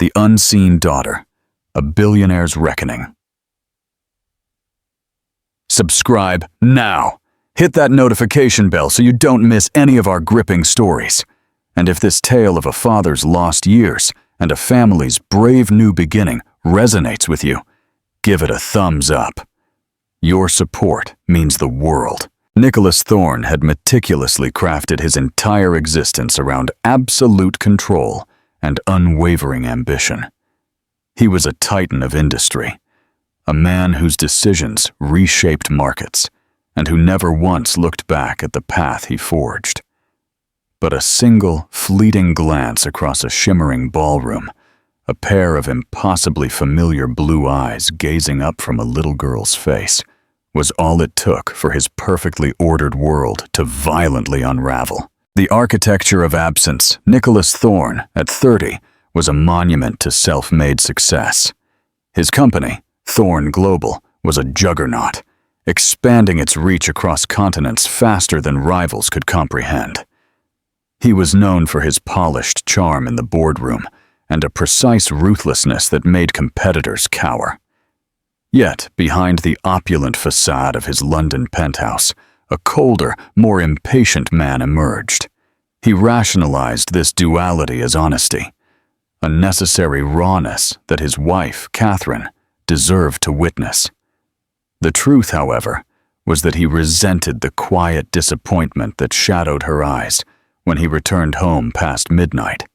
The Unseen Daughter, A Billionaire's Reckoning. Subscribe now. Hit that notification bell so you don't miss any of our gripping stories. And if this tale of a father's lost years and a family's brave new beginning resonates with you, give it a thumbs up. Your support means the world. Nicholas Thorne had meticulously crafted his entire existence around absolute control and unwavering ambition. He was a titan of industry, a man whose decisions reshaped markets, and who never once looked back at the path he forged. But a single, fleeting glance across a shimmering ballroom, a pair of impossibly familiar blue eyes gazing up from a little girl's face, was all it took for his perfectly ordered world to violently unravel. The architecture of absence, Nicholas Thorne, at 30, was a monument to self-made success. His company, Thorne Global, was a juggernaut, expanding its reach across continents faster than rivals could comprehend. He was known for his polished charm in the boardroom and a precise ruthlessness that made competitors cower. Yet, behind the opulent facade of his London penthouse, a colder, more impatient man emerged. He rationalized this duality as honesty, a necessary rawness that his wife, Catherine, deserved to witness. The truth, however, was that he resented the quiet disappointment that shadowed her eyes when he returned home past midnight,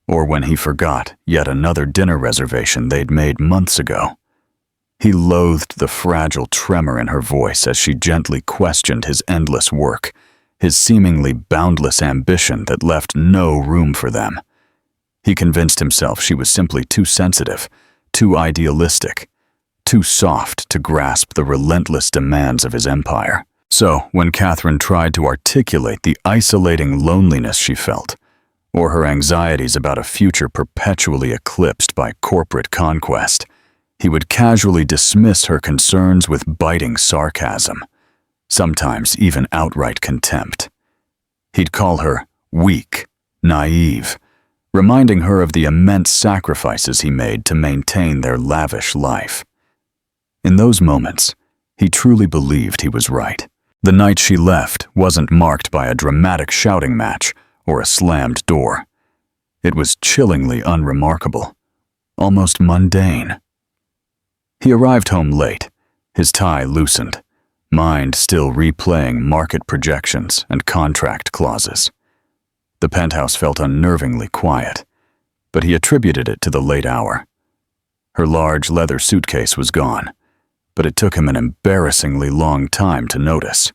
or when he forgot yet another dinner reservation they'd made months ago. He loathed the fragile tremor in her voice as she gently questioned his endless work, his seemingly boundless ambition that left no room for them. He convinced himself she was simply too sensitive, too idealistic, too soft to grasp the relentless demands of his empire. So, when Catherine tried to articulate the isolating loneliness she felt, or her anxieties about a future perpetually eclipsed by corporate conquest, he would casually dismiss her concerns with biting sarcasm, sometimes even outright contempt. He'd call her weak, naive, reminding her of the immense sacrifices he made to maintain their lavish life. In those moments, he truly believed he was right. The night she left wasn't marked by a dramatic shouting match or a slammed door. It was chillingly unremarkable, almost mundane. He arrived home late, his tie loosened, mind still replaying market projections and contract clauses. The penthouse felt unnervingly quiet, but he attributed it to the late hour. Her large leather suitcase was gone, but it took him an embarrassingly long time to notice.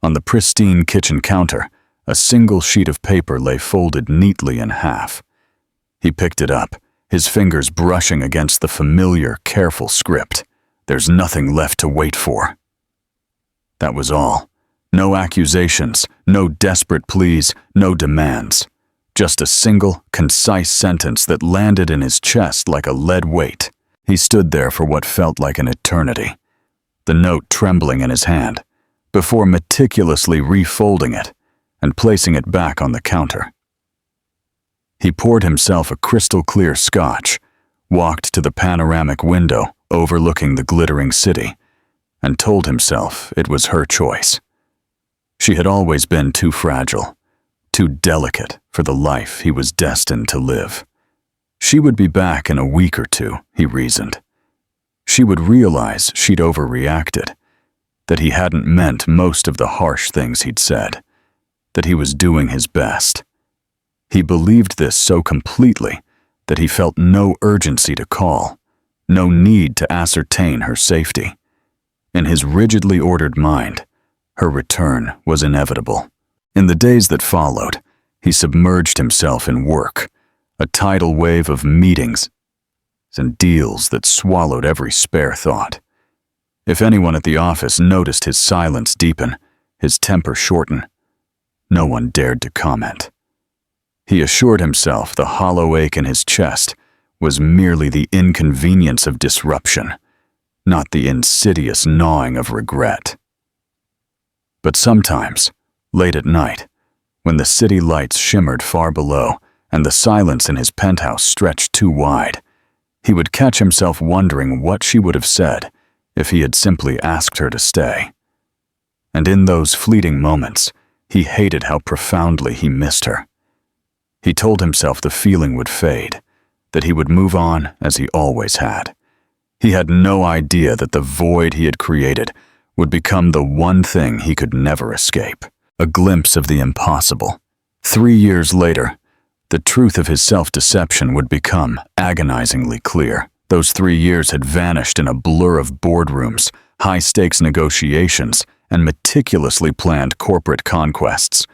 On the pristine kitchen counter, a single sheet of paper lay folded neatly in half. He picked it up, his fingers brushing against the familiar, careful script. "There's nothing left to wait for." That was all. No accusations, no desperate pleas, no demands. Just a single, concise sentence that landed in his chest like a lead weight. He stood there for what felt like an eternity, the note trembling in his hand, before meticulously refolding it and placing it back on the counter. He poured himself a crystal-clear scotch, walked to the panoramic window overlooking the glittering city, and told himself it was her choice. She had always been too fragile, too delicate for the life he was destined to live. She would be back in a week or two, he reasoned. She would realize she'd overreacted, that he hadn't meant most of the harsh things he'd said, that he was doing his best. He believed this so completely that he felt no urgency to call, no need to ascertain her safety. In his rigidly ordered mind, her return was inevitable. In the days that followed, he submerged himself in work, a tidal wave of meetings and deals that swallowed every spare thought. If anyone at the office noticed his silence deepen, his temper shorten, no one dared to comment. He assured himself the hollow ache in his chest was merely the inconvenience of disruption, not the insidious gnawing of regret. But sometimes, late at night, when the city lights shimmered far below and the silence in his penthouse stretched too wide. He would catch himself wondering what she would have said if he had simply asked her to stay. And in those fleeting moments, he hated how profoundly he missed her. He told himself the feeling would fade, that he would move on as he always had. He had no idea that the void he had created would become the one thing he could never escape. A glimpse of the impossible. 3 years later, the truth of his self-deception would become agonizingly clear. Those 3 years had vanished in a blur of boardrooms, high-stakes negotiations, and meticulously planned corporate conquests,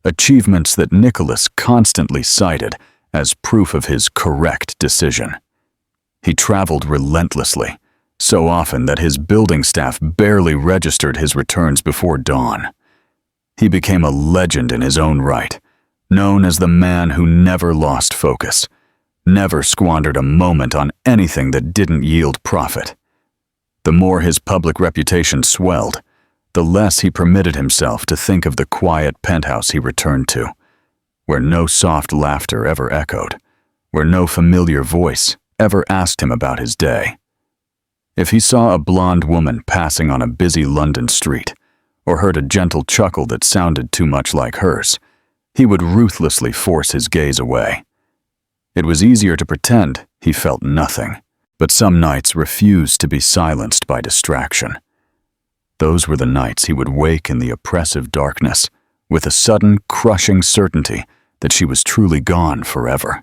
achievements that Nicholas constantly cited as proof of his correct decision. He traveled relentlessly, so often that his building staff barely registered his returns before dawn. He became a legend in his own right, known as the man who never lost focus, never squandered a moment on anything that didn't yield profit. The more his public reputation swelled, the less he permitted himself to think of the quiet penthouse he returned to, where no soft laughter ever echoed, where no familiar voice ever asked him about his day. If he saw a blonde woman passing on a busy London street, or heard a gentle chuckle that sounded too much like hers, he would ruthlessly force his gaze away. It was easier to pretend he felt nothing, but some nights refused to be silenced by distraction. Those were the nights he would wake in the oppressive darkness with a sudden, crushing certainty that she was truly gone forever.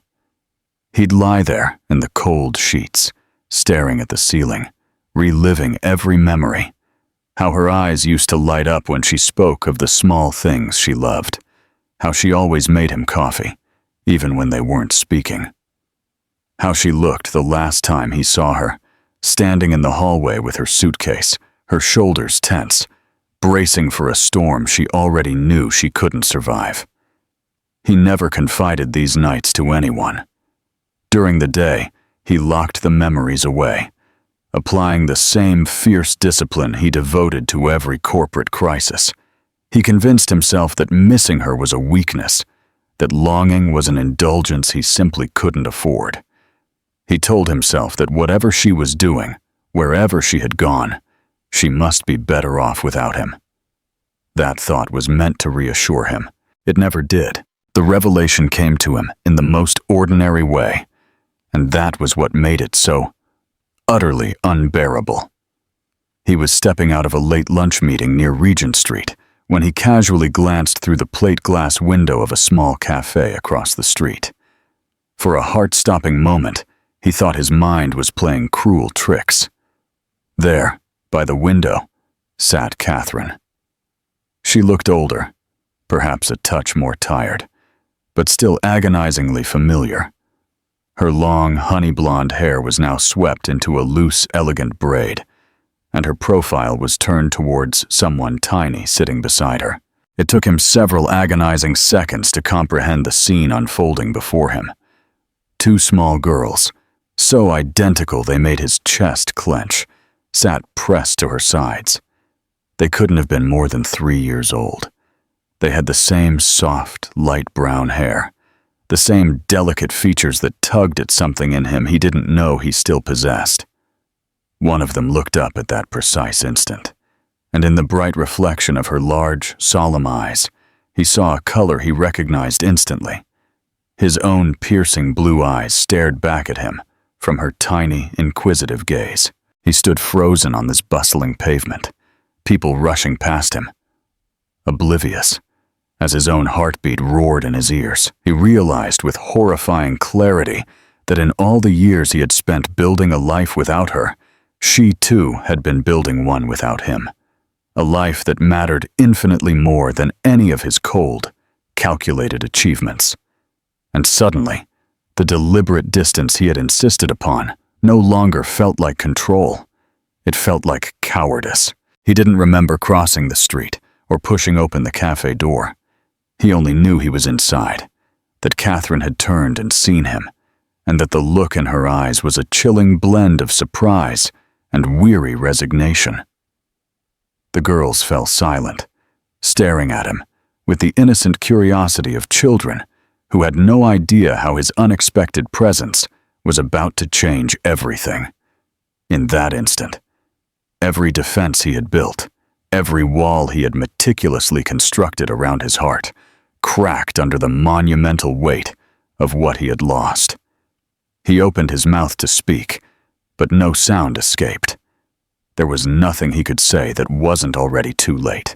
He'd lie there in the cold sheets, staring at the ceiling, reliving every memory, how her eyes used to light up when she spoke of the small things she loved, how she always made him coffee, even when they weren't speaking. How she looked the last time he saw her, standing in the hallway with her suitcase, her shoulders tense, bracing for a storm she already knew she couldn't survive. He never confided these nights to anyone. During the day, he locked the memories away, applying the same fierce discipline he devoted to every corporate crisis. He convinced himself that missing her was a weakness, that longing was an indulgence he simply couldn't afford. He told himself that whatever she was doing, wherever she had gone, she must be better off without him. That thought was meant to reassure him. It never did. The revelation came to him in the most ordinary way, and that was what made it so utterly unbearable. He was stepping out of a late lunch meeting near Regent Street when he casually glanced through the plate glass window of a small cafe across the street. For a heart-stopping moment, he thought his mind was playing cruel tricks. There, by the window, sat Catherine. She looked older, perhaps a touch more tired, but still agonizingly familiar. Her long, honey-blonde hair was now swept into a loose, elegant braid, and her profile was turned towards someone tiny sitting beside her. It took him several agonizing seconds to comprehend the scene unfolding before him. Two small girls, so identical they made his chest clench, sat pressed to her sides. They couldn't have been more than 3 years old. They had the same soft, light brown hair, the same delicate features that tugged at something in him he didn't know he still possessed. One of them looked up at that precise instant, and in the bright reflection of her large, solemn eyes, he saw a color he recognized instantly. His own piercing blue eyes stared back at him from her tiny, inquisitive gaze. He stood frozen on this bustling pavement, people rushing past him, oblivious. As his own heartbeat roared in his ears, he realized with horrifying clarity that in all the years he had spent building a life without her, she too had been building one without him. A life that mattered infinitely more than any of his cold, calculated achievements. And suddenly, the deliberate distance he had insisted upon no longer felt like control. It felt like cowardice. He didn't remember crossing the street or pushing open the cafe door. He only knew he was inside, that Catherine had turned and seen him, and that the look in her eyes was a chilling blend of surprise and weary resignation. The girls fell silent, staring at him with the innocent curiosity of children who had no idea how his unexpected presence was about to change everything. In that instant, every defense he had built, every wall he had meticulously constructed around his heart, cracked under the monumental weight of what he had lost. He opened his mouth to speak, but no sound escaped. There was nothing he could say that wasn't already too late.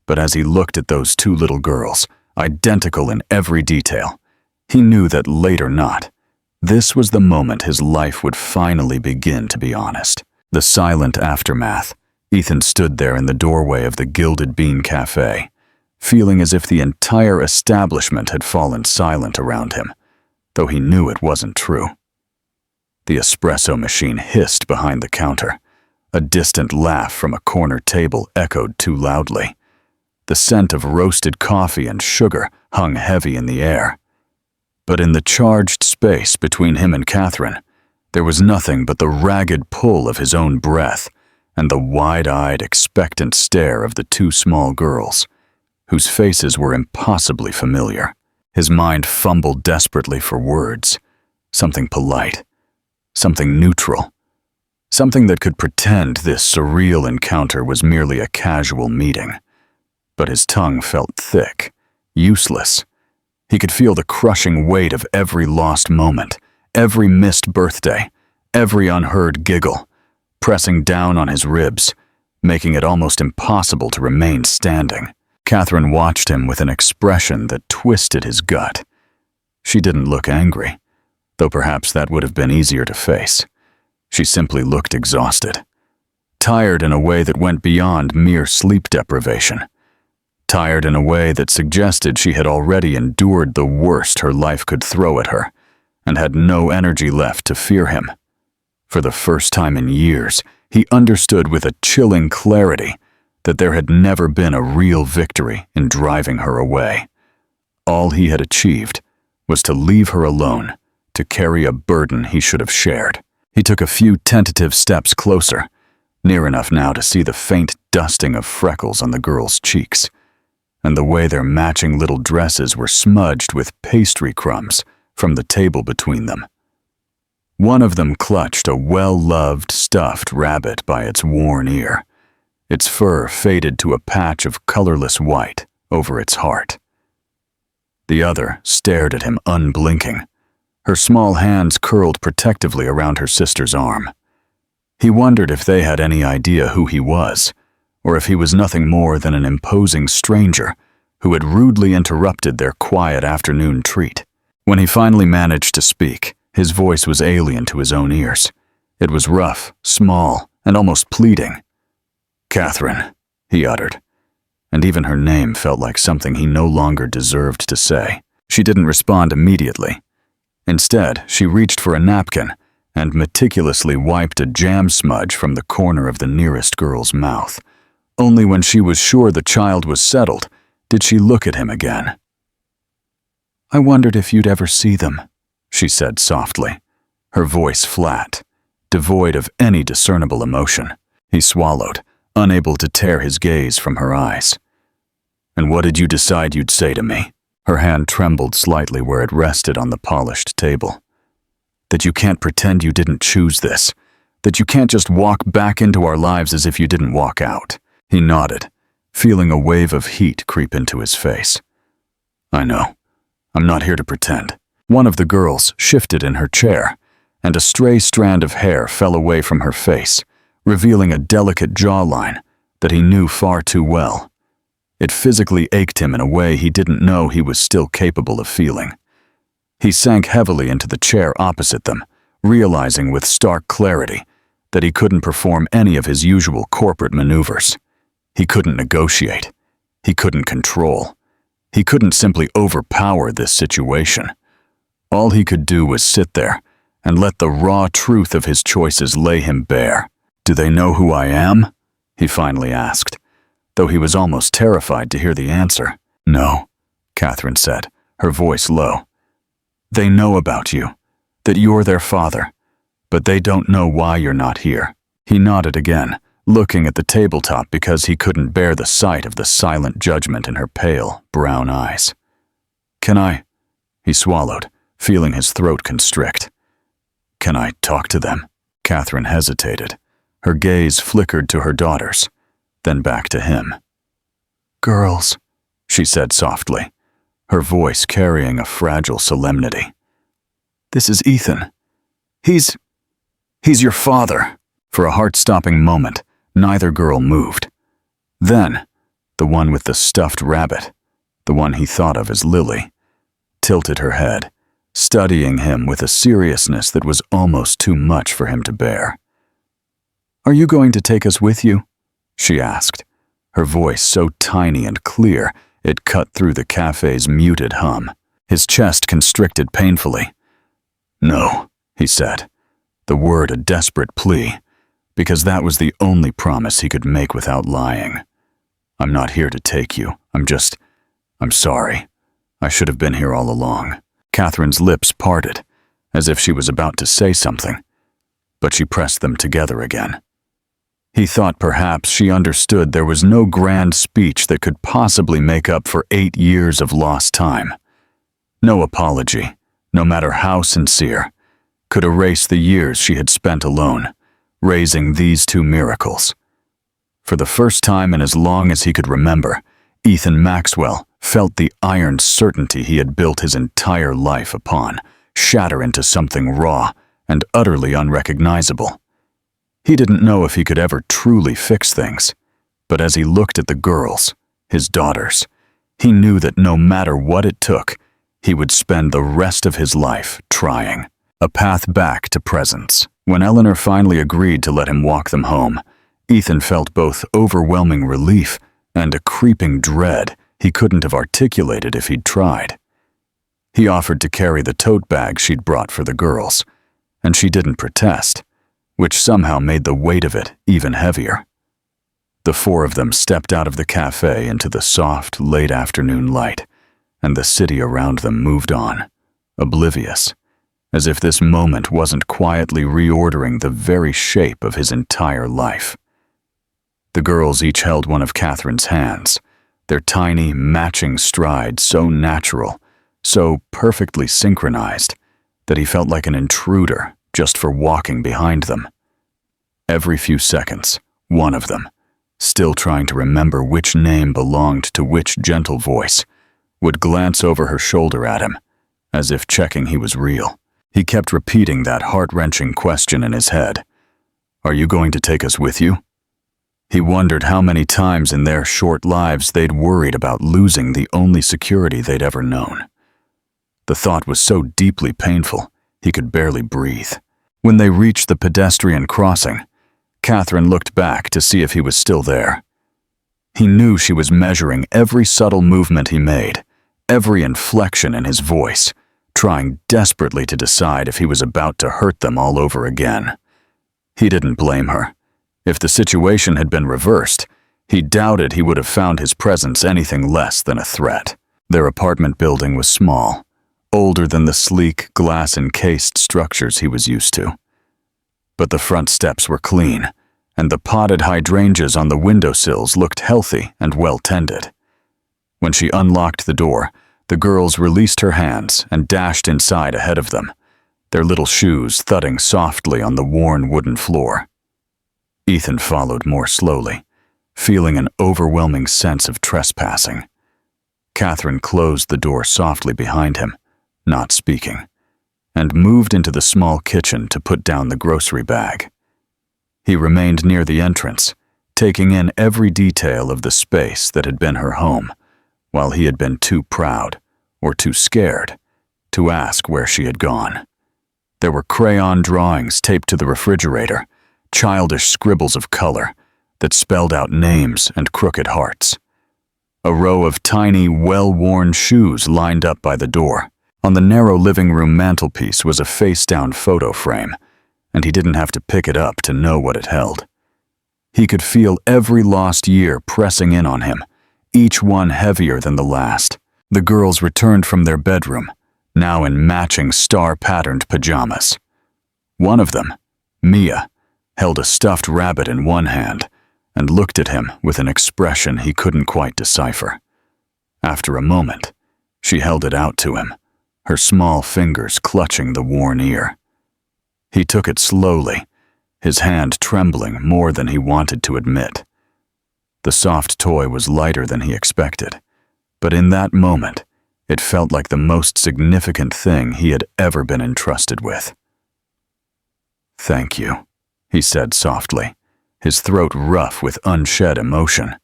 But as he looked at those two little girls, identical in every detail, he knew that late or not, this was the moment his life would finally begin to be honest. The silent aftermath. Ethan stood there in the doorway of the Gilded Bean Cafe, feeling as if the entire establishment had fallen silent around him, though he knew it wasn't true. The espresso machine hissed behind the counter. A distant laugh from a corner table echoed too loudly. The scent of roasted coffee and sugar hung heavy in the air. But in the charged space between him and Catherine, there was nothing but the ragged pull of his own breath and the wide-eyed, expectant stare of the two small girls, whose faces were impossibly familiar. His mind fumbled desperately for words, something polite, something neutral, something that could pretend this surreal encounter was merely a casual meeting. But his tongue felt thick, useless. He could feel the crushing weight of every lost moment, every missed birthday, every unheard giggle, pressing down on his ribs, making it almost impossible to remain standing. Catherine watched him with an expression that twisted his gut. She didn't look angry, though perhaps that would have been easier to face. She simply looked exhausted, tired in a way that went beyond mere sleep deprivation, tired in a way that suggested she had already endured the worst her life could throw at her, and had no energy left to fear him. For the first time in years, he understood with a chilling clarity that there had never been a real victory in driving her away. All he had achieved was to leave her alone, to carry a burden he should have shared. He took a few tentative steps closer, near enough now to see the faint dusting of freckles on the girls' cheeks, and the way their matching little dresses were smudged with pastry crumbs from the table between them. One of them clutched a well-loved stuffed rabbit by its worn ear, its fur faded to a patch of colorless white over its heart. The other stared at him unblinking, her small hands curled protectively around her sister's arm. He wondered if they had any idea who he was, or if he was nothing more than an imposing stranger who had rudely interrupted their quiet afternoon treat. When he finally managed to speak, his voice was alien to his own ears. It was rough, small, and almost pleading. "Catherine," he uttered, and even her name felt like something he no longer deserved to say. She didn't respond immediately. Instead, she reached for a napkin and meticulously wiped a jam smudge from the corner of the nearest girl's mouth. Only when she was sure the child was settled did she look at him again. "I wondered if you'd ever see them," she said softly, her voice flat, devoid of any discernible emotion. He swallowed, unable to tear his gaze from her eyes. "And what did you decide you'd say to me?" Her hand trembled slightly where it rested on the polished table. "That you can't pretend you didn't choose this. That you can't just walk back into our lives as if you didn't walk out." He nodded, feeling a wave of heat creep into his face. "I know. I'm not here to pretend." One of the girls shifted in her chair, and a stray strand of hair fell away from her face, revealing a delicate jawline that he knew far too well. It physically ached him in a way he didn't know he was still capable of feeling. He sank heavily into the chair opposite them, realizing with stark clarity that he couldn't perform any of his usual corporate maneuvers. He couldn't negotiate. He couldn't control. He couldn't simply overpower this situation. All he could do was sit there and let the raw truth of his choices lay him bare. "Do they know who I am?" he finally asked, though he was almost terrified to hear the answer. "No," Catherine said, her voice low. "They know about you, that you're their father, but they don't know why you're not here." He nodded again, looking at the tabletop because he couldn't bear the sight of the silent judgment in her pale, brown eyes. Can I He swallowed, feeling his throat constrict. "Can I talk to them?" Catherine hesitated. Her gaze flickered to her daughters, then back to him. "Girls," she said softly, her voice carrying a fragile solemnity. "This is Ethan. He's your father." For a heart-stopping moment, neither girl moved. Then, the one with the stuffed rabbit, the one he thought of as Lily, tilted her head, studying him with a seriousness that was almost too much for him to bear. "Are you going to take us with you?" she asked, her voice so tiny and clear it cut through the cafe's muted hum. His chest constricted painfully. "No," he said, the word a desperate plea, because that was the only promise he could make without lying. "I'm not here to take you. I'm sorry. I should have been here all along." Catherine's lips parted, as if she was about to say something, but she pressed them together again. He thought perhaps she understood there was no grand speech that could possibly make up for 8 years of lost time. No apology, no matter how sincere, could erase the years she had spent alone, raising these two miracles. For the first time in as long as he could remember, Ethan Maxwell felt the iron certainty he had built his entire life upon shatter into something raw and utterly unrecognizable. He didn't know if he could ever truly fix things, but as he looked at the girls, his daughters, he knew that no matter what it took, he would spend the rest of his life trying. A path back to presence. When Eleanor finally agreed to let him walk them home, Ethan felt both overwhelming relief and a creeping dread he couldn't have articulated if he'd tried. He offered to carry the tote bag she'd brought for the girls, and she didn't protest, which somehow made the weight of it even heavier. The four of them stepped out of the cafe into the soft, late afternoon light, and the city around them moved on, oblivious, as if this moment wasn't quietly reordering the very shape of his entire life. The girls each held one of Catherine's hands, their tiny, matching strides so natural, so perfectly synchronized, that he felt like an intruder just for walking behind them. Every few seconds, one of them, still trying to remember which name belonged to which gentle voice, would glance over her shoulder at him, as if checking he was real. He kept repeating that heart-wrenching question in his head. "Are you going to take us with you?" He wondered how many times in their short lives they'd worried about losing the only security they'd ever known. The thought was so deeply painful, he could barely breathe. When they reached the pedestrian crossing, Catherine looked back to see if he was still there. He knew she was measuring every subtle movement he made, every inflection in his voice, trying desperately to decide if he was about to hurt them all over again. He didn't blame her. If the situation had been reversed, he doubted he would have found his presence anything less than a threat. Their apartment building was small, older than the sleek, glass-encased structures he was used to. But the front steps were clean, and the potted hydrangeas on the windowsills looked healthy and well-tended. When she unlocked the door, the girls released her hands and dashed inside ahead of them, their little shoes thudding softly on the worn wooden floor. Ethan followed more slowly, feeling an overwhelming sense of trespassing. Catherine closed the door softly behind him, not speaking, and moved into the small kitchen to put down the grocery bag. He remained near the entrance, taking in every detail of the space that had been her home, while he had been too proud, or too scared, to ask where she had gone. There were crayon drawings taped to the refrigerator, childish scribbles of color that spelled out names and crooked hearts. A row of tiny, well-worn shoes lined up by the door. On the narrow living room mantelpiece was a face-down photo frame, and he didn't have to pick it up to know what it held. He could feel every lost year pressing in on him, each one heavier than the last. The girls returned from their bedroom, now in matching star-patterned pajamas. One of them, Mia, held a stuffed rabbit in one hand and looked at him with an expression he couldn't quite decipher. After a moment, she held it out to him, her small fingers clutching the worn ear. He took it slowly, his hand trembling more than he wanted to admit. The soft toy was lighter than he expected, but in that moment, it felt like the most significant thing he had ever been entrusted with. "Thank you," he said softly, his throat rough with unshed emotion.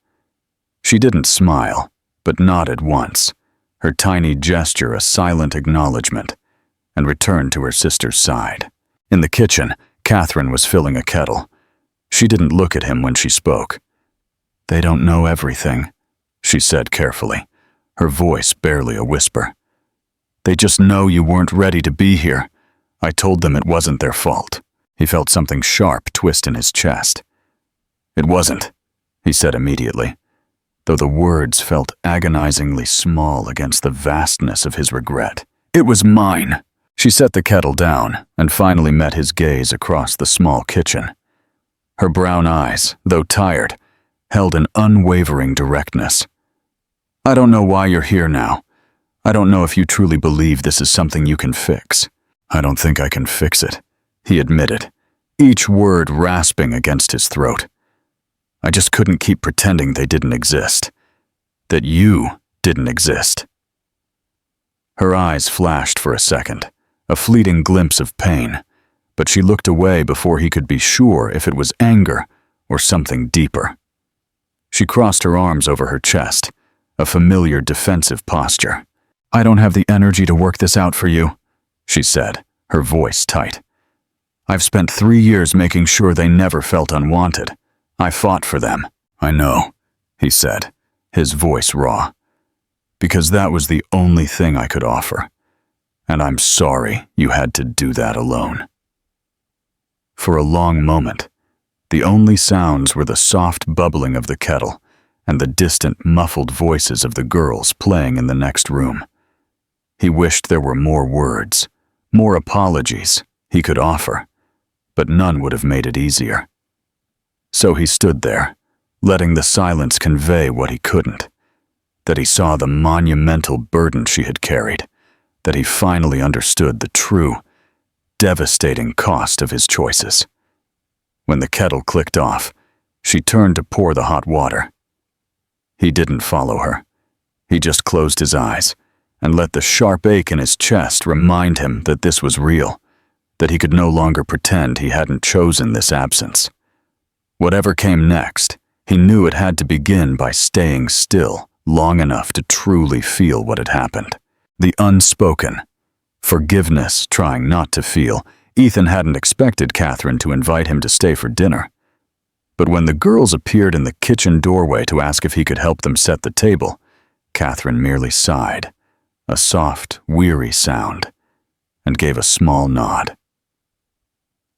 She didn't smile, but nodded once, her tiny gesture a silent acknowledgement, and returned to her sister's side. In the kitchen, Catherine was filling a kettle. She didn't look at him when she spoke. "They don't know everything," she said carefully, her voice barely a whisper. "They just know you weren't ready to be here. I told them it wasn't their fault." He felt something sharp twist in his chest. "It wasn't," he said immediately, though the words felt agonizingly small against the vastness of his regret. "It was mine." She set the kettle down and finally met his gaze across the small kitchen. Her brown eyes, though tired, held an unwavering directness. "I don't know why you're here now. I don't know if you truly believe this is something you can fix." "I don't think I can fix it," he admitted, each word rasping against his throat. "I just couldn't keep pretending they didn't exist. That you didn't exist." Her eyes flashed for a second, a fleeting glimpse of pain, but she looked away before he could be sure if it was anger or something deeper. She crossed her arms over her chest, a familiar defensive posture. "I don't have the energy to work this out for you," she said, her voice tight. "I've spent 3 years making sure they never felt unwanted. I fought for them." "I know," he said, his voice raw. "Because that was the only thing I could offer. And I'm sorry you had to do that alone." For a long moment, the only sounds were the soft bubbling of the kettle and the distant, muffled voices of the girls playing in the next room. He wished there were more words, more apologies he could offer, but none would have made it easier. So he stood there, letting the silence convey what he couldn't, that he saw the monumental burden she had carried, that he finally understood the true, devastating cost of his choices. When the kettle clicked off, she turned to pour the hot water. He didn't follow her. He just closed his eyes and let the sharp ache in his chest remind him that this was real, that he could no longer pretend he hadn't chosen this absence. Whatever came next, he knew it had to begin by staying still long enough to truly feel what had happened. The unspoken. Forgiveness trying not to feel. Ethan hadn't expected Catherine to invite him to stay for dinner. But when the girls appeared in the kitchen doorway to ask if he could help them set the table, Catherine merely sighed, a soft, weary sound, and gave a small nod.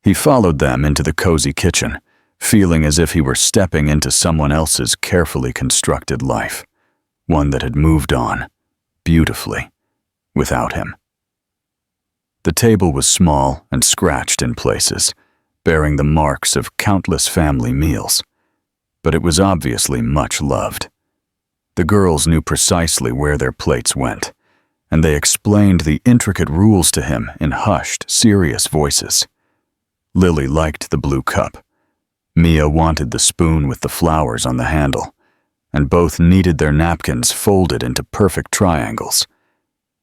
He followed them into the cozy kitchen, feeling as if he were stepping into someone else's carefully constructed life, one that had moved on, beautifully, without him. The table was small and scratched in places, bearing the marks of countless family meals, but it was obviously much loved. The girls knew precisely where their plates went, and they explained the intricate rules to him in hushed, serious voices. Lily liked the blue cup. Mia wanted the spoon with the flowers on the handle, and both needed their napkins folded into perfect triangles.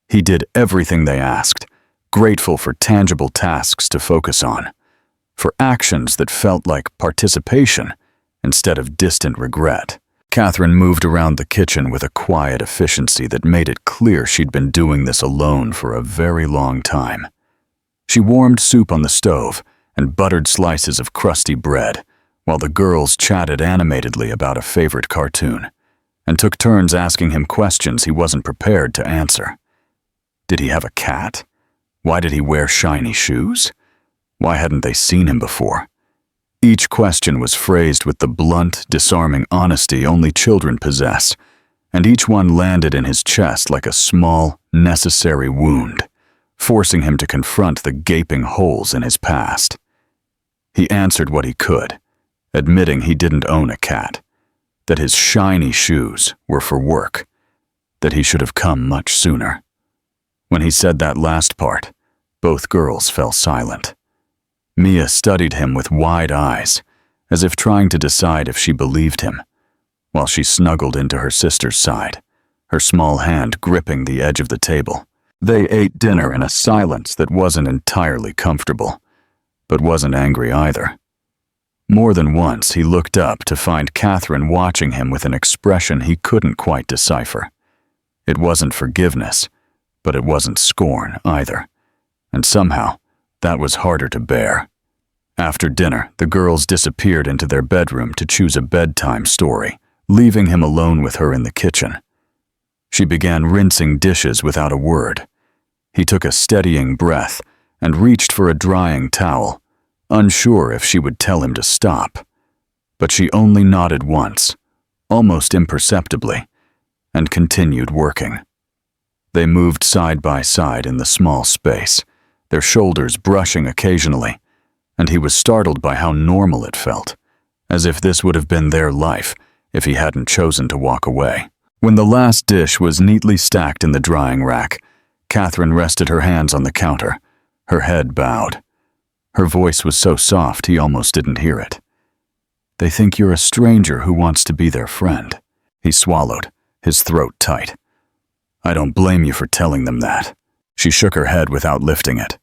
He did everything they asked, grateful for tangible tasks to focus on, for actions that felt like participation instead of distant regret. Catherine moved around the kitchen with a quiet efficiency that made it clear she'd been doing this alone for a very long time. She warmed soup on the stove and buttered slices of crusty bread, while the girls chatted animatedly about a favorite cartoon, and took turns asking him questions he wasn't prepared to answer. Did he have a cat? Why did he wear shiny shoes? Why hadn't they seen him before? Each question was phrased with the blunt, disarming honesty only children possess, and each one landed in his chest like a small, necessary wound, forcing him to confront the gaping holes in his past. He answered what he could, admitting he didn't own a cat, that his shiny shoes were for work, that he should have come much sooner. When he said that last part, both girls fell silent. Mia studied him with wide eyes, as if trying to decide if she believed him, while she snuggled into her sister's side, her small hand gripping the edge of the table. They ate dinner in a silence that wasn't entirely comfortable, but wasn't angry either. More than once, he looked up to find Catherine watching him with an expression he couldn't quite decipher. It wasn't forgiveness, but it wasn't scorn either, and somehow that was harder to bear. After dinner, the girls disappeared into their bedroom to choose a bedtime story, leaving him alone with her in the kitchen. She began rinsing dishes without a word. He took a steadying breath and reached for a drying towel, unsure if she would tell him to stop. But she only nodded once, almost imperceptibly, and continued working. They moved side by side in the small space, their shoulders brushing occasionally, and he was startled by how normal it felt, as if this would have been their life if he hadn't chosen to walk away. When the last dish was neatly stacked in the drying rack, Catherine rested her hands on the counter, her head bowed. Her voice was so soft he almost didn't hear it. "They think you're a stranger who wants to be their friend." He swallowed, his throat tight. "I don't blame you for telling them that." She shook her head without lifting it.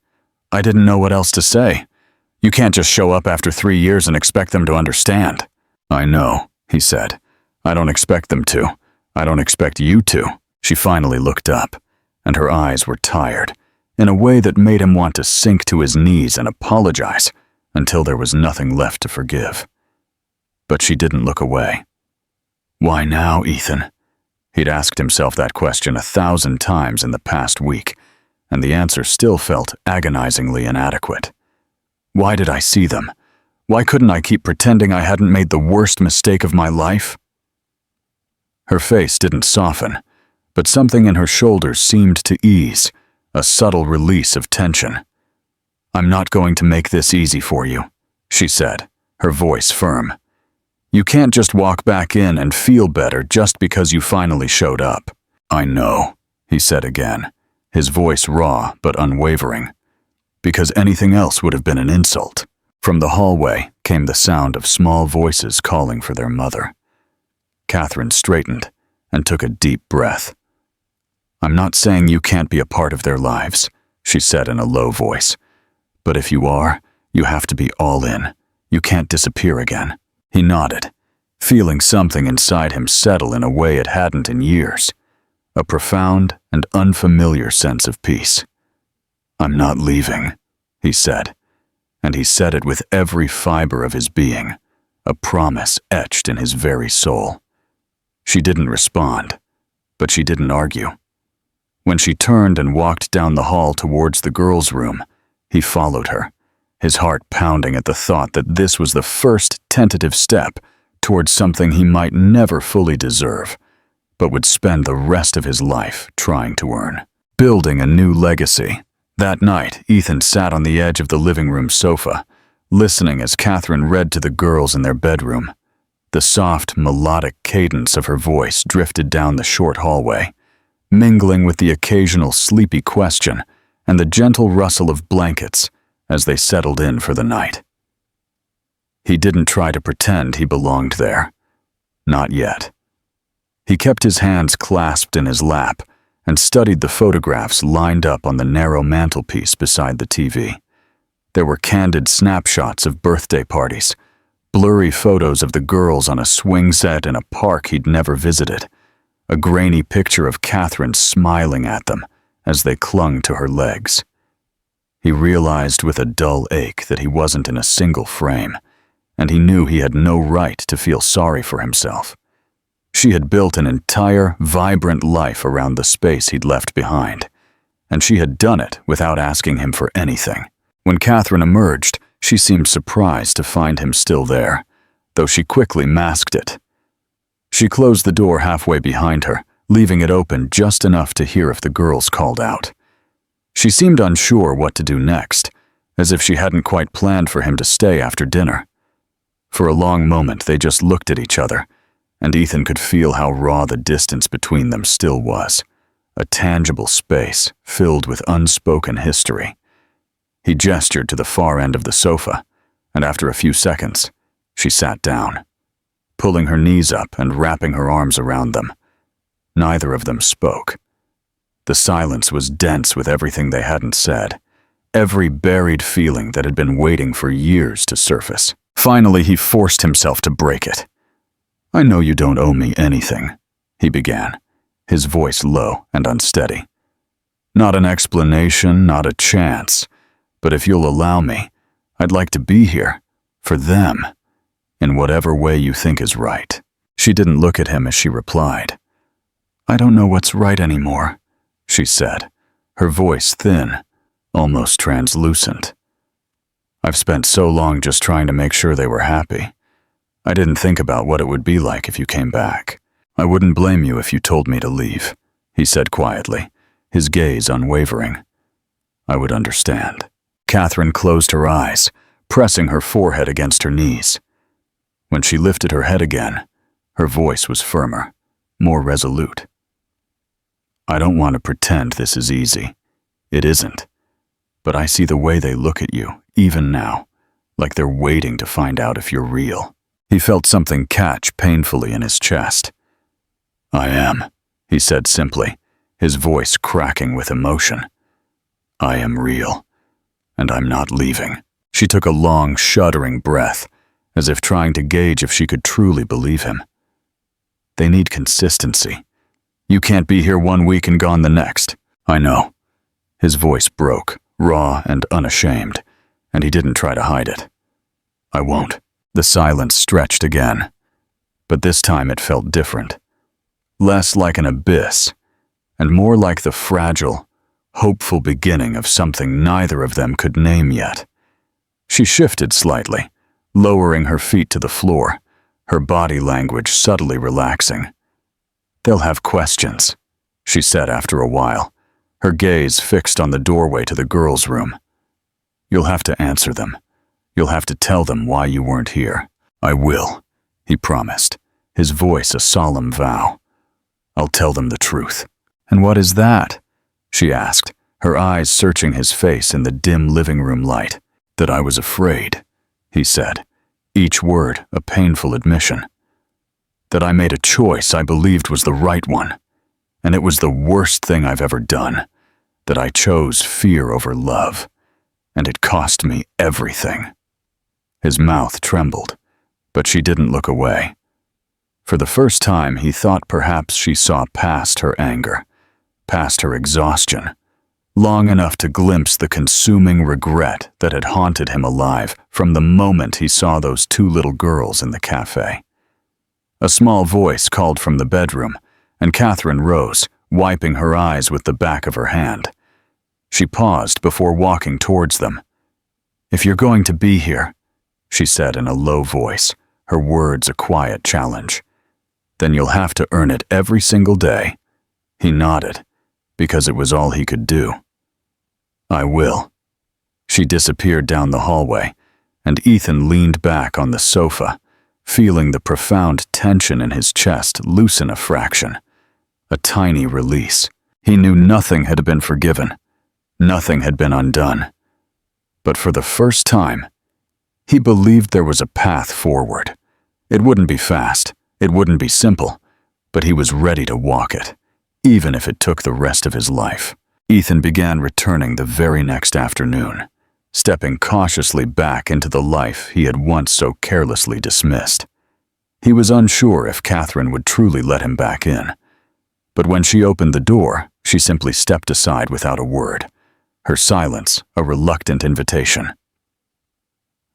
"I didn't know what else to say. You can't just show up after 3 years and expect them to understand." "I know," he said. "I don't expect them to. I don't expect you to." She finally looked up, and her eyes were tired, in a way that made him want to sink to his knees and apologize until there was nothing left to forgive. But she didn't look away. "Why now, Ethan?" He'd asked himself that question 1,000 times in the past week, and the answer still felt agonizingly inadequate. Why did I see them? Why couldn't I keep pretending I hadn't made the worst mistake of my life? Her face didn't soften, but something in her shoulders seemed to ease, a subtle release of tension. "I'm not going to make this easy for you," she said, her voice firm. "You can't just walk back in and feel better just because you finally showed up." "I know," he said again, his voice raw but unwavering, "because anything else would have been an insult." From the hallway came the sound of small voices calling for their mother. Catherine straightened and took a deep breath. "I'm not saying you can't be a part of their lives," she said in a low voice. "But if you are, you have to be all in. You can't disappear again." He nodded, feeling something inside him settle in a way it hadn't in years, a profound and unfamiliar sense of peace. "I'm not leaving," he said, and he said it with every fiber of his being, a promise etched in his very soul. She didn't respond, but she didn't argue. When she turned and walked down the hall towards the girls' room, he followed her, his heart pounding at the thought that this was the first tentative step towards something he might never fully deserve, but would spend the rest of his life trying to earn. Building a new legacy. That night, Ethan sat on the edge of the living room sofa, listening as Catherine read to the girls in their bedroom. The soft, melodic cadence of her voice drifted down the short hallway, mingling with the occasional sleepy question and the gentle rustle of blankets as they settled in for the night. He didn't try to pretend he belonged there. Not yet. He kept his hands clasped in his lap and studied the photographs lined up on the narrow mantelpiece beside the TV. There were candid snapshots of birthday parties, blurry photos of the girls on a swing set in a park he'd never visited, a grainy picture of Catherine smiling at them as they clung to her legs. He realized with a dull ache that he wasn't in a single frame, and he knew he had no right to feel sorry for himself. She had built an entire, vibrant life around the space he'd left behind, and she had done it without asking him for anything. When Catherine emerged, she seemed surprised to find him still there, though she quickly masked it. She closed the door halfway behind her, leaving it open just enough to hear if the girls called out. She seemed unsure what to do next, as if she hadn't quite planned for him to stay after dinner. For a long moment they just looked at each other, and Ethan could feel how raw the distance between them still was, a tangible space filled with unspoken history. He gestured to the far end of the sofa, and after a few seconds, she sat down, pulling her knees up and wrapping her arms around them. Neither of them spoke. The silence was dense with everything they hadn't said, every buried feeling that had been waiting for years to surface. Finally, he forced himself to break it. "I know you don't owe me anything," he began, his voice low and unsteady. "Not an explanation, not a chance, but if you'll allow me, I'd like to be here, for them, in whatever way you think is right." She didn't look at him as she replied. "I don't know what's right anymore," she said, her voice thin, almost translucent. "I've spent so long just trying to make sure they were happy. I didn't think about what it would be like if you came back. I wouldn't blame you if you told me to leave," he said quietly, his gaze unwavering. "I would understand." Catherine closed her eyes, pressing her forehead against her knees. When she lifted her head again, her voice was firmer, more resolute. "I don't want to pretend this is easy. It isn't. But I see the way they look at you, even now, like they're waiting to find out if you're real." He felt something catch painfully in his chest. "I am," he said simply, his voice cracking with emotion. "I am real, and I'm not leaving." She took a long, shuddering breath, as if trying to gauge if she could truly believe him. "They need consistency. You can't be here one week and gone the next." "I know." His voice broke, raw and unashamed, and he didn't try to hide it. "I won't." The silence stretched again, but this time it felt different. Less like an abyss, and more like the fragile, hopeful beginning of something neither of them could name yet. She shifted slightly, lowering her feet to the floor, her body language subtly relaxing. "They'll have questions," she said after a while, her gaze fixed on the doorway to the girls' room. "You'll have to answer them. You'll have to tell them why you weren't here." "I will," he promised, his voice a solemn vow. "I'll tell them the truth." "And what is that?" she asked, her eyes searching his face in the dim living room light. "That I was afraid," he said, each word a painful admission. "That I made a choice I believed was the right one, and it was the worst thing I've ever done. That I chose fear over love, and it cost me everything." His mouth trembled, but she didn't look away. For the first time, he thought perhaps she saw past her anger, past her exhaustion, long enough to glimpse the consuming regret that had haunted him alive from the moment he saw those two little girls in the cafe. A small voice called from the bedroom, and Catherine rose, wiping her eyes with the back of her hand. She paused before walking towards them. "If you're going to be here," she said in a low voice, her words a quiet challenge, "then you'll have to earn it every single day." He nodded, because it was all he could do. "I will." She disappeared down the hallway, and Ethan leaned back on the sofa, feeling the profound tension in his chest loosen a fraction. A tiny release. He knew nothing had been forgiven. Nothing had been undone. But for the first time, he believed there was a path forward. It wouldn't be fast, it wouldn't be simple, but he was ready to walk it, even if it took the rest of his life. Ethan began returning the very next afternoon, stepping cautiously back into the life he had once so carelessly dismissed. He was unsure if Catherine would truly let him back in, but when she opened the door, she simply stepped aside without a word, her silence a reluctant invitation.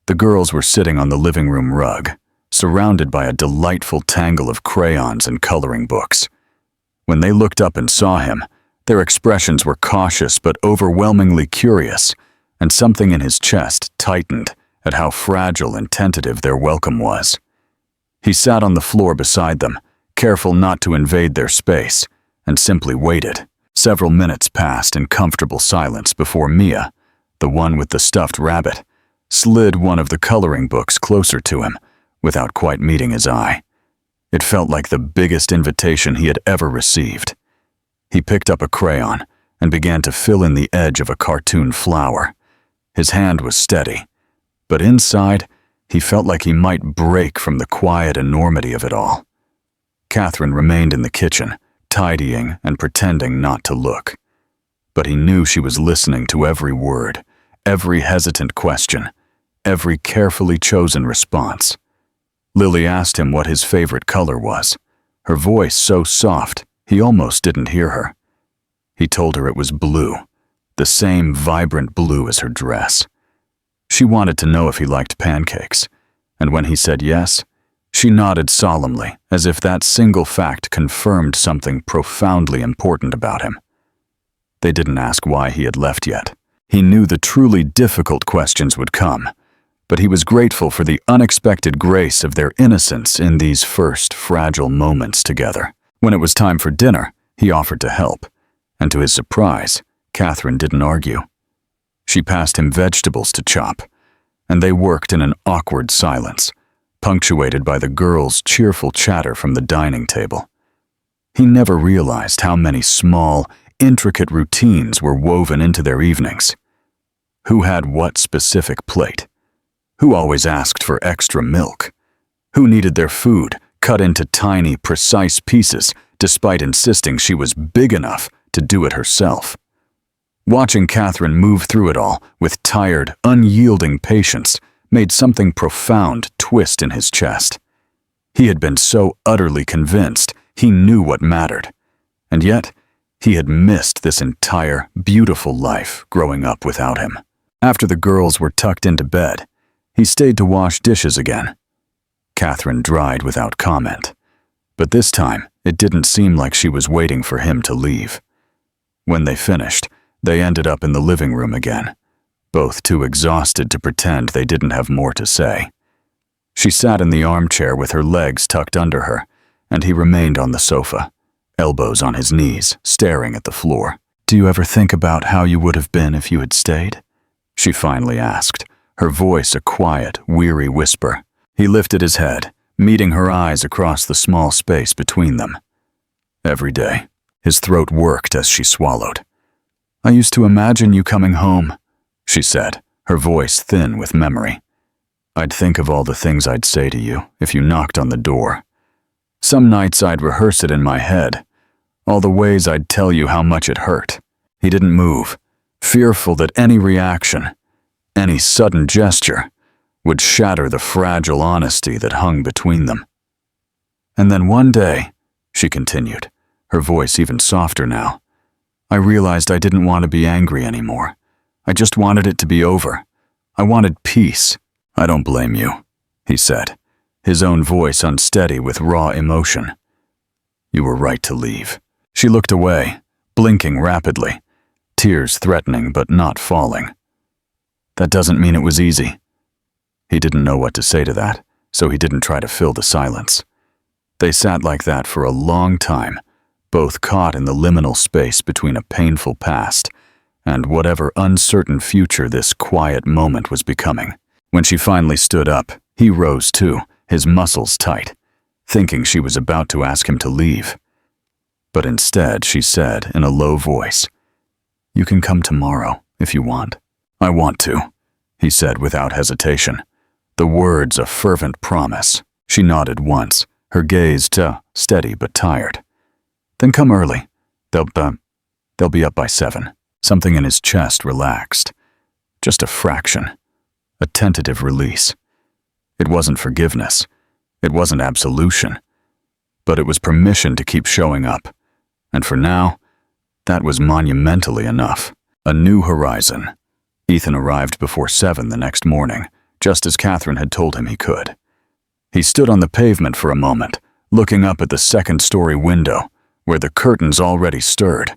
The girls were sitting on the living room rug, surrounded by a delightful tangle of crayons and coloring books. When they looked up and saw him, their expressions were cautious but overwhelmingly curious, and something in his chest tightened at how fragile and tentative their welcome was. He sat on the floor beside them, careful not to invade their space, and simply waited. Several minutes passed in comfortable silence before Mia, the one with the stuffed rabbit, slid one of the coloring books closer to him without quite meeting his eye. It felt like the biggest invitation he had ever received. He picked up a crayon and began to fill in the edge of a cartoon flower. His hand was steady, but inside, he felt like he might break from the quiet enormity of it all. Catherine remained in the kitchen, tidying and pretending not to look. But he knew she was listening to every word, every hesitant question, every carefully chosen response. Lily asked him what his favorite color was, her voice so soft he almost didn't hear her. He told her it was blue, the same vibrant blue as her dress. She wanted to know if he liked pancakes, and when he said yes, she nodded solemnly, as if that single fact confirmed something profoundly important about him. They didn't ask why he had left yet. He knew the truly difficult questions would come, but he was grateful for the unexpected grace of their innocence in these first fragile moments together. When it was time for dinner, he offered to help, and to his surprise, Catherine didn't argue. She passed him vegetables to chop, and they worked in an awkward silence, punctuated by the girls' cheerful chatter from the dining table. He never realized how many small, intricate routines were woven into their evenings. Who had what specific plate? Who always asked for extra milk? Who needed their food cut into tiny, precise pieces despite insisting she was big enough to do it herself? Watching Catherine move through it all with tired, unyielding patience made something profound twist in his chest. He had been so utterly convinced he knew what mattered, and yet he had missed this entire, beautiful life growing up without him. After the girls were tucked into bed, he stayed to wash dishes again. Catherine dried without comment, but this time it didn't seem like she was waiting for him to leave. When they finished, they ended up in the living room again, both too exhausted to pretend they didn't have more to say. She sat in the armchair with her legs tucked under her, and he remained on the sofa, elbows on his knees, staring at the floor. "Do you ever think about how you would have been if you had stayed?" she finally asked, her voice a quiet, weary whisper. He lifted his head, meeting her eyes across the small space between them. "Every day." His throat worked as she swallowed. "I used to imagine you coming home," she said, her voice thin with memory. "I'd think of all the things I'd say to you if you knocked on the door. Some nights I'd rehearse it in my head, all the ways I'd tell you how much it hurt." He didn't move, fearful that any reaction, any sudden gesture, would shatter the fragile honesty that hung between them. "And then one day," she continued, her voice even softer now, "I realized I didn't want to be angry anymore. I just wanted it to be over. I wanted peace." "I don't blame you," he said, his own voice unsteady with raw emotion. "You were right to leave." She looked away, blinking rapidly, tears threatening but not falling. "That doesn't mean it was easy." He didn't know what to say to that, so he didn't try to fill the silence. They sat like that for a long time, both caught in the liminal space between a painful past and whatever uncertain future this quiet moment was becoming. When she finally stood up, he rose too, his muscles tight, thinking she was about to ask him to leave. But instead, she said in a low voice, "You can come tomorrow if you want." "I want to," he said without hesitation, the words a fervent promise. She nodded once, her gaze steady but tired. "Then come early. They'll be up by 7. Something in his chest relaxed. Just a fraction. A tentative release. It wasn't forgiveness. It wasn't absolution. But it was permission to keep showing up. And for now, that was monumentally enough. A new horizon. Ethan arrived before 7 the next morning, just as Catherine had told him he could. He stood on the pavement for a moment, looking up at the second-story window, where the curtains already stirred,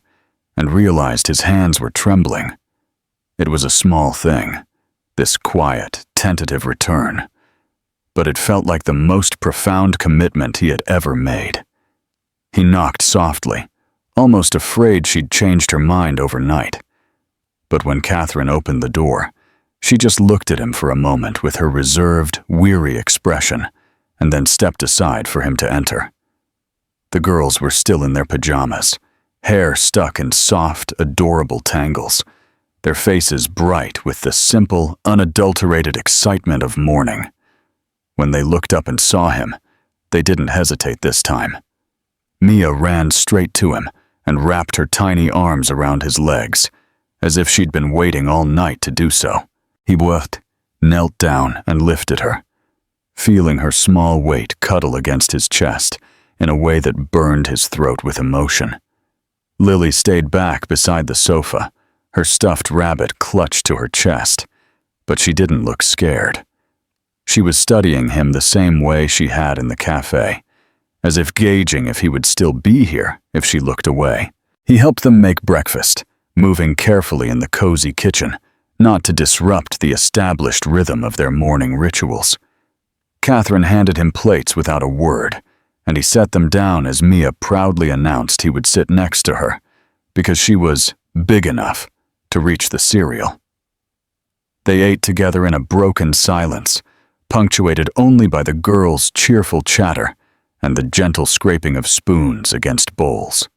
and realized his hands were trembling. It was a small thing, this quiet, tentative return, but it felt like the most profound commitment he had ever made. He knocked softly, almost afraid she'd changed her mind overnight. But when Catherine opened the door, she just looked at him for a moment with her reserved, weary expression, and then stepped aside for him to enter. The girls were still in their pajamas, hair stuck in soft, adorable tangles, their faces bright with the simple, unadulterated excitement of morning. When they looked up and saw him, they didn't hesitate this time. Mia ran straight to him and wrapped her tiny arms around his legs, as if she'd been waiting all night to do so. He knelt down and lifted her, feeling her small weight cuddle against his chest in a way that burned his throat with emotion. Lily stayed back beside the sofa, her stuffed rabbit clutched to her chest, but she didn't look scared. She was studying him the same way she had in the cafe, as if gauging if he would still be here if she looked away. He helped them make breakfast, moving carefully in the cozy kitchen, not to disrupt the established rhythm of their morning rituals. Catherine handed him plates without a word, and he set them down as Mia proudly announced he would sit next to her, because she was big enough to reach the cereal. They ate together in a broken silence, punctuated only by the girls' cheerful chatter and the gentle scraping of spoons against bowls.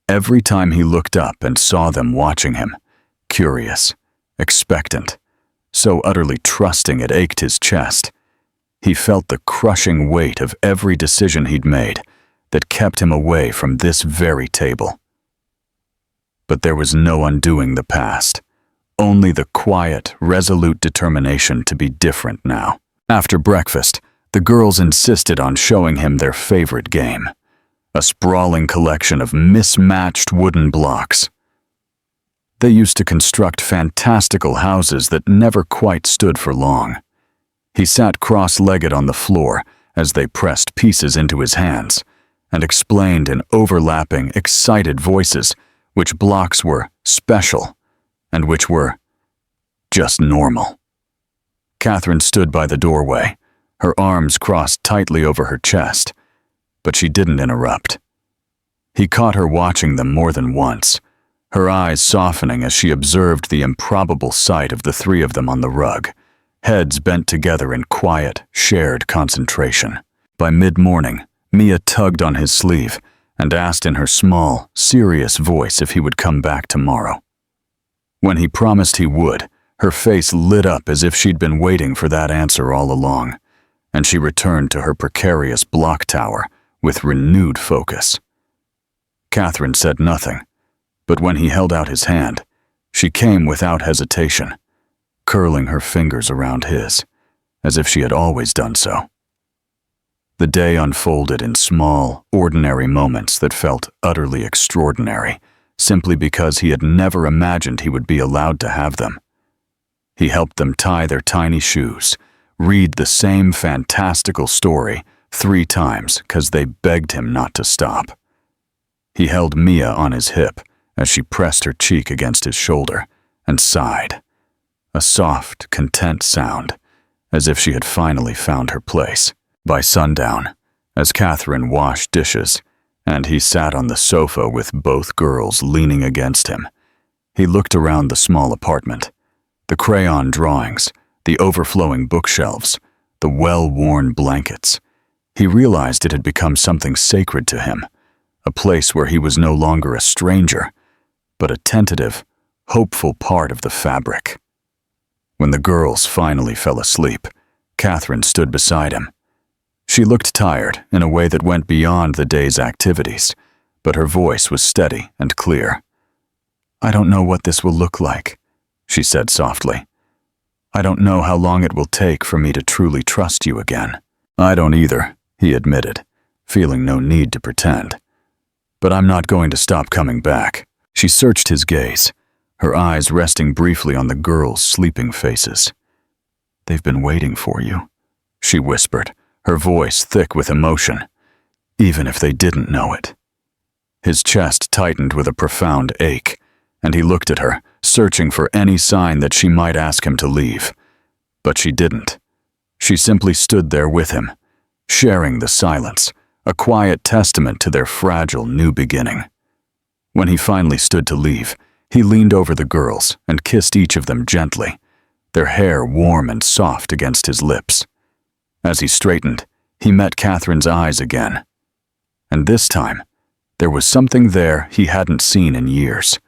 Every time he looked up and saw them watching him, curious, expectant, so utterly trusting it ached his chest, he felt the crushing weight of every decision he'd made that kept him away from this very table. But there was no undoing the past, only the quiet, resolute determination to be different now. After breakfast, the girls insisted on showing him their favorite game, a sprawling collection of mismatched wooden blocks. They used to construct fantastical houses that never quite stood for long. He sat cross-legged on the floor as they pressed pieces into his hands and explained in overlapping, excited voices which blocks were special and which were just normal. Catherine stood by the doorway, her arms crossed tightly over her chest, but she didn't interrupt. He caught her watching them more than once, her eyes softening as she observed the improbable sight of the three of them on the rug, heads bent together in quiet, shared concentration. By mid-morning, Mia tugged on his sleeve and asked in her small, serious voice if he would come back tomorrow. When he promised he would, her face lit up as if she'd been waiting for that answer all along, and she returned to her precarious block tower with renewed focus. Catherine said nothing, but when he held out his hand, she came without hesitation, curling her fingers around his, as if she had always done so. The day unfolded in small, ordinary moments that felt utterly extraordinary, simply because he had never imagined he would be allowed to have them. He helped them tie their tiny shoes, read the same fantastical story 3 times because they begged him not to stop. He held Mia on his hip as she pressed her cheek against his shoulder and sighed, a soft, content sound, as if she had finally found her place. By sundown, as Catherine washed dishes and he sat on the sofa with both girls leaning against him, he looked around the small apartment, the crayon drawings, the overflowing bookshelves, the well-worn blankets. He realized it had become something sacred to him, a place where he was no longer a stranger, but a tentative, hopeful part of the fabric. When the girls finally fell asleep, Catherine stood beside him. She looked tired in a way that went beyond the day's activities, but her voice was steady and clear. "I don't know what this will look like," she said softly. "I don't know how long it will take for me to truly trust you again." "I don't either," he admitted, feeling no need to pretend. "But I'm not going to stop coming back." She searched his gaze, her eyes resting briefly on the girls' sleeping faces. "They've been waiting for you," she whispered, her voice thick with emotion, even if they didn't know it. His chest tightened with a profound ache, and he looked at her, searching for any sign that she might ask him to leave. But she didn't. She simply stood there with him, sharing the silence, a quiet testament to their fragile new beginning. When he finally stood to leave, he leaned over the girls and kissed each of them gently, their hair warm and soft against his lips. As he straightened, he met Catherine's eyes again. And this time, There was something there he hadn't seen in years.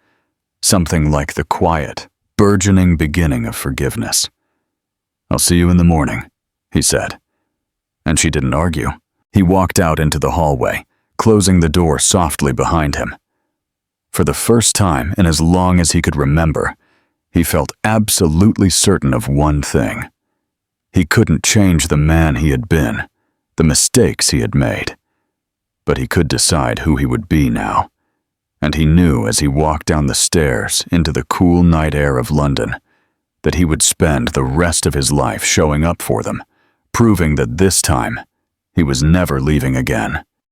Something like the quiet, burgeoning beginning of forgiveness. "I'll see you in the morning," he said. And she didn't argue. He walked out into the hallway, closing the door softly behind him. For the first time in as long as he could remember, he felt absolutely certain of one thing. He couldn't change the man he had been, the mistakes he had made. But he could decide who he would be now. And he knew as he walked down the stairs into the cool night air of London that he would spend the rest of his life showing up for them, proving that this time he was never leaving again.